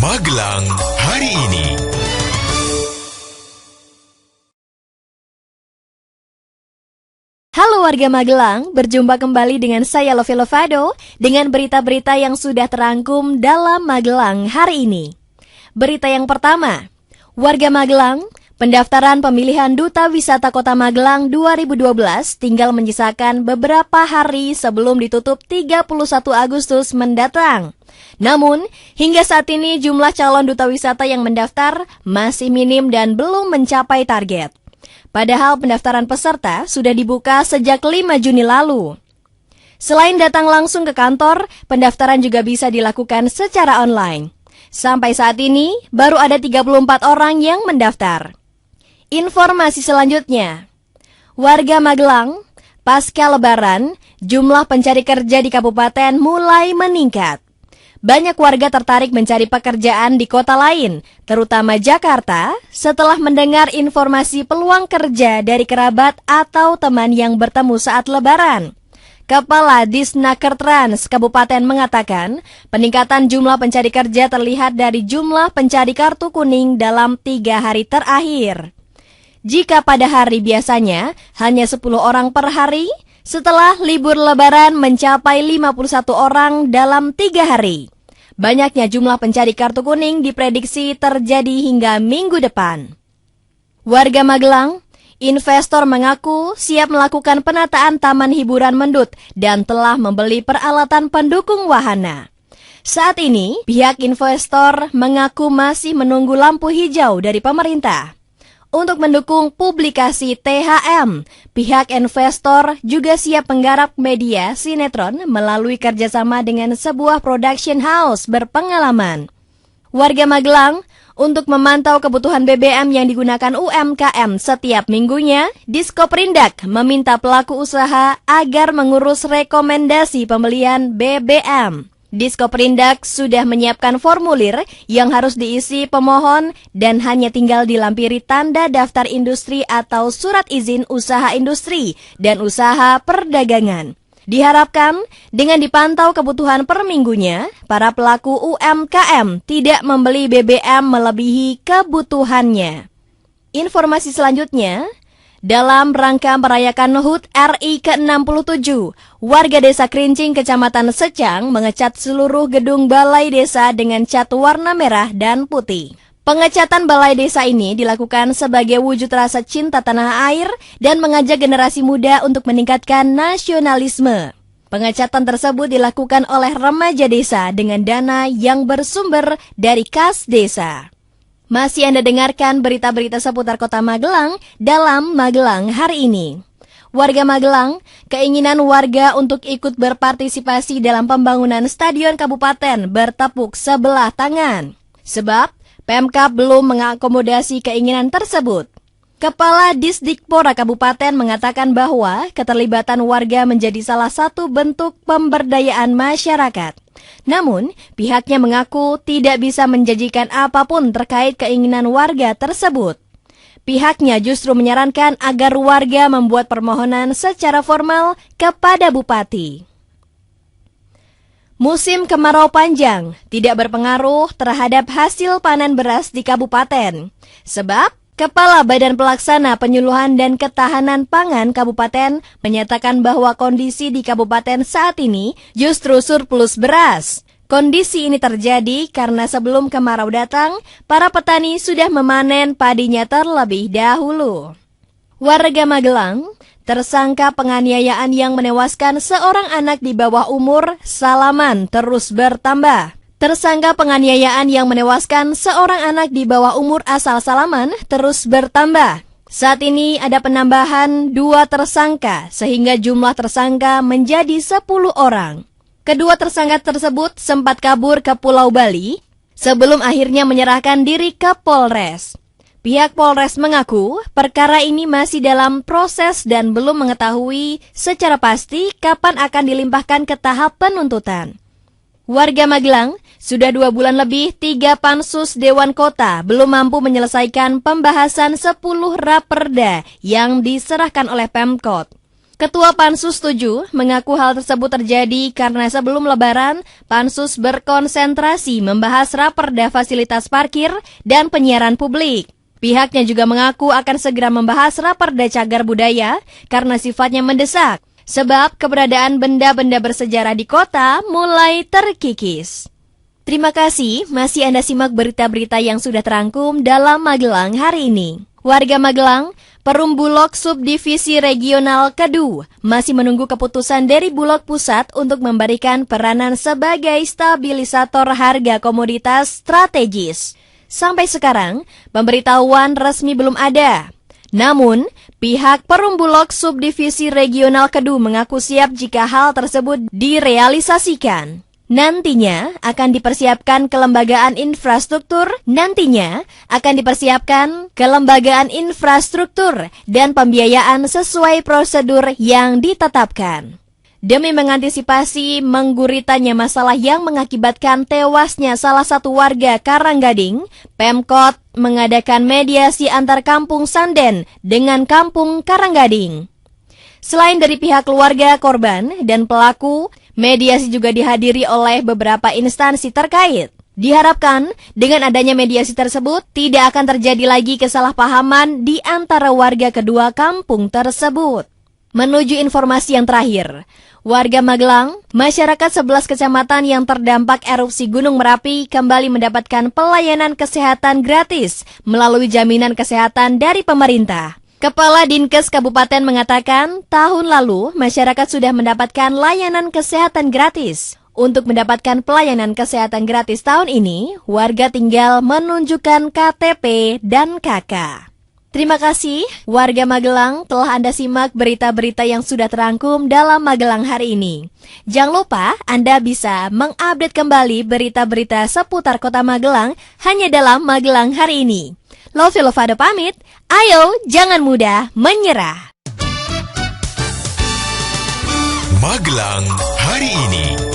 Magelang hari ini. Halo warga Magelang, berjumpa kembali dengan saya Lovi Lovado dengan berita-berita yang sudah terangkum dalam Magelang hari ini. Berita yang pertama, warga Magelang, pendaftaran pemilihan Duta Wisata Kota Magelang 2012 tinggal menyisakan beberapa hari sebelum ditutup 31 Agustus mendatang. Namun, hingga saat ini jumlah calon duta wisata yang mendaftar masih minim dan belum mencapai target. Padahal pendaftaran peserta sudah dibuka sejak 5 Juni lalu. Selain datang langsung ke kantor, pendaftaran juga bisa dilakukan secara online. Sampai saat ini, baru ada 34 orang yang mendaftar. Informasi selanjutnya, warga Magelang, pasca Lebaran, jumlah pencari kerja di kabupaten mulai meningkat. Banyak warga tertarik mencari pekerjaan di kota lain, terutama Jakarta, setelah mendengar informasi peluang kerja dari kerabat atau teman yang bertemu saat Lebaran. Kepala Disnakertrans Kabupaten mengatakan, peningkatan jumlah pencari kerja terlihat dari jumlah pencari kartu kuning dalam 3 hari terakhir. Jika pada hari biasanya hanya 10 orang per hari, setelah libur Lebaran mencapai 51 orang dalam 3 hari. Banyaknya jumlah pencari kartu kuning diprediksi terjadi hingga minggu depan. Warga Magelang, investor mengaku siap melakukan penataan taman hiburan Mendut dan telah membeli peralatan pendukung wahana. Saat ini, pihak investor mengaku masih menunggu lampu hijau dari pemerintah. Untuk mendukung publikasi THM, pihak investor juga siap menggarap media sinetron melalui kerjasama dengan sebuah production house berpengalaman. Warga Magelang, untuk memantau kebutuhan BBM yang digunakan UMKM setiap minggunya, Diskoperindak meminta pelaku usaha agar mengurus rekomendasi pembelian BBM. Diskoperindak sudah menyiapkan formulir yang harus diisi pemohon dan hanya tinggal dilampiri tanda daftar industri atau surat izin usaha industri dan usaha perdagangan. Diharapkan dengan dipantau kebutuhan per minggunya, para pelaku UMKM tidak membeli BBM melebihi kebutuhannya. Informasi selanjutnya, dalam rangka merayakan HUT RI ke-67, warga Desa Krincing, Kecamatan Secang mengecat seluruh gedung balai desa dengan cat warna merah dan putih. Pengecatan balai desa ini dilakukan sebagai wujud rasa cinta tanah air dan mengajak generasi muda untuk meningkatkan nasionalisme. Pengecatan tersebut dilakukan oleh remaja desa dengan dana yang bersumber dari kas desa. Masih Anda dengarkan berita-berita seputar Kota Magelang dalam Magelang hari ini. Warga Magelang, keinginan warga untuk ikut berpartisipasi dalam pembangunan stadion kabupaten bertepuk sebelah tangan. Sebab, Pemkab belum mengakomodasi keinginan tersebut. Kepala Disdikpora Kabupaten mengatakan bahwa keterlibatan warga menjadi salah satu bentuk pemberdayaan masyarakat. Namun, pihaknya mengaku tidak bisa menjanjikan apapun terkait keinginan warga tersebut. Pihaknya justru menyarankan agar warga membuat permohonan secara formal kepada Bupati. Musim kemarau panjang tidak berpengaruh terhadap hasil panen beras di kabupaten. Sebab, Kepala Badan Pelaksana Penyuluhan dan Ketahanan Pangan Kabupaten menyatakan bahwa kondisi di kabupaten saat ini justru surplus beras. Kondisi ini terjadi karena sebelum kemarau datang, para petani sudah memanen padinya terlebih dahulu. Warga Magelang, tersangka penganiayaan yang menewaskan seorang anak di bawah umur Salaman terus bertambah. Tersangka penganiayaan yang menewaskan seorang anak di bawah umur asal Salaman terus bertambah. Saat ini ada penambahan 2 tersangka sehingga jumlah tersangka menjadi 10 orang. Kedua tersangka tersebut sempat kabur ke Pulau Bali sebelum akhirnya menyerahkan diri ke Polres. Pihak Polres mengaku perkara ini masih dalam proses dan belum mengetahui secara pasti kapan akan dilimpahkan ke tahap penuntutan. Warga Magelang, sudah 2 bulan lebih 3 pansus Dewan Kota belum mampu menyelesaikan pembahasan 10 raperda yang diserahkan oleh Pemkot. Ketua Pansus 7 mengaku hal tersebut terjadi karena sebelum Lebaran, Pansus berkonsentrasi membahas raperda fasilitas parkir dan penyiaran publik. Pihaknya juga mengaku akan segera membahas raperda cagar budaya karena sifatnya mendesak, sebab keberadaan benda-benda bersejarah di kota mulai terkikis. Terima kasih, masih Anda simak berita-berita yang sudah terangkum dalam Magelang hari ini. Warga Magelang, Perum Bulog Subdivisi Regional Kedu masih menunggu keputusan dari Bulog Pusat untuk memberikan peranan sebagai stabilisator harga komoditas strategis. Sampai sekarang, pemberitahuan resmi belum ada. Namun, pihak Perum Bulog Subdivisi Regional Kedu mengaku siap jika hal tersebut direalisasikan. Nantinya akan dipersiapkan kelembagaan infrastruktur dan pembiayaan sesuai prosedur yang ditetapkan. Demi mengantisipasi mengguritanya masalah yang mengakibatkan tewasnya salah satu warga Karanggading, Pemkot mengadakan mediasi antar Kampung Sanden dengan Kampung Karanggading. Selain dari pihak keluarga korban dan pelaku, mediasi juga dihadiri oleh beberapa instansi terkait. Diharapkan dengan adanya mediasi tersebut tidak akan terjadi lagi kesalahpahaman di antara warga kedua kampung tersebut. Menuju informasi yang terakhir, warga Magelang, masyarakat 11 kecamatan yang terdampak erupsi Gunung Merapi kembali mendapatkan pelayanan kesehatan gratis melalui jaminan kesehatan dari pemerintah. Kepala Dinkes Kabupaten mengatakan, tahun lalu masyarakat sudah mendapatkan layanan kesehatan gratis. Untuk mendapatkan pelayanan kesehatan gratis tahun ini, warga tinggal menunjukkan KTP dan KK. Terima kasih, warga Magelang, telah Anda simak berita-berita yang sudah terangkum dalam Magelang hari ini. Jangan lupa Anda bisa mengupdate kembali berita-berita seputar kota Magelang hanya dalam Magelang hari ini. Lovi Lovado pamit, ayo jangan mudah menyerah. Magelang hari ini.